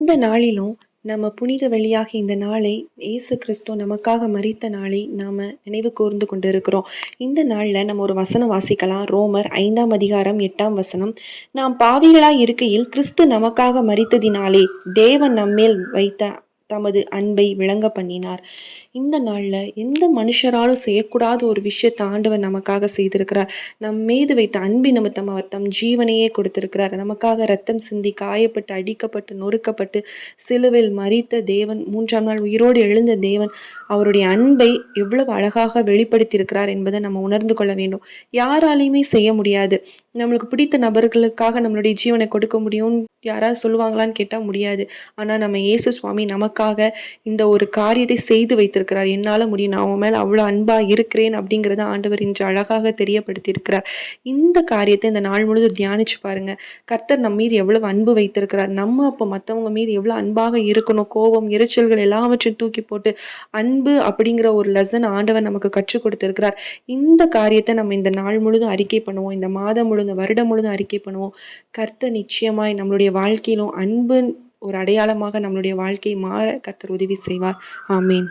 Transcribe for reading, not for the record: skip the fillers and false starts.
இந்த நாளிலும் நம்ம புனித வெள்ளியாகிய இந்த நாளை இயேசு கிறிஸ்து நமக்காக மரித்த நாளை நாம நினைவு கூர்ந்து கொண்டிருக்கிறோம். இந்த நாள்ல நம்ம ஒரு வசனம் வாசிக்கலாம். ரோமர் 5ஆம் அதிகாரம் 8ஆம் வசனம். நாம் பாவிகளாய் இருக்கையில் கிறிஸ்து நமக்காக மரித்ததினாலே தேவன் நம்மேல் வைத்த தமது அன்பை விளங்க பண்ணினார். இந்த நாள்ல எந்த மனுஷராலும் செய்யக்கூடாத ஒரு விஷயத்த ஆண்டவர் நமக்காக செய்திருக்கிறார். நம் மீது வைத்த அன்பின் நிமித்தம் அவர் தம் ஜீவனையே கொடுத்திருக்கிறார். நமக்காக ரத்தம் சிந்தி காயப்பட்டு அடிக்கப்பட்டு நொறுக்கப்பட்டு சிலுவையில் மரித்த தேவன் 3ஆம் நாள் உயிரோடு எழுந்த தேவன் அவருடைய அன்பை எவ்வளவு அழகாக வெளிப்படுத்தியிருக்கிறார் என்பதை நம்ம உணர்ந்து கொள்ள வேண்டும். யாராலையுமே செய்ய முடியாது. நம்மளுக்கு பிடித்த நபர்களுக்காக நம்மளுடைய ஜீவனை கொடுக்க முடியும் யாராவது சொல்லுவாங்களான்னு கேட்டால் முடியாது. ஆனால் நம்ம இயேசு சுவாமி நமக்காக இந்த ஒரு காரியத்தை செய்து வைத்திருக்கிறார். என்னால் முடியும், நான் அவன் மேலே அவ்வளோ அன்பாக இருக்கிறேன் அப்படிங்கிறத ஆண்டவர் இன்று அழகாக தெரியப்படுத்தியிருக்கிறார். இந்த காரியத்தை இந்த நாள் முழுவதும் தியானிச்சு பாருங்க. கர்த்தர் நம் மீது எவ்வளவு அன்பு வைத்திருக்கிறார். நம்ம அப்போ மற்றவங்க மீது எவ்வளோ அன்பாக இருக்கணும். கோபம், எரிச்சல்கள் எல்லாவற்றையும் தூக்கி போட்டு அன்பு அப்படிங்கிற ஒரு லெசன் ஆண்டவர் நமக்கு கற்றுக் கொடுத்திருக்கிறார். இந்த காரியத்தை நம்ம இந்த நாள் முழுதும் அறிக்கை பண்ணுவோம். இந்த மாதம் முழுதும் வருடம் முழுதும் அறிக்கை பண்ணுவோம். கர்த்தர் நிச்சயமாய் நம்மளுடைய வாழ்க்கையிலும் அன்பு ஒரு அடையாளமாக நம்மளுடைய வாழ்க்கை மாற கர்த்தர் உதவி செய்வார். ஆமேன்.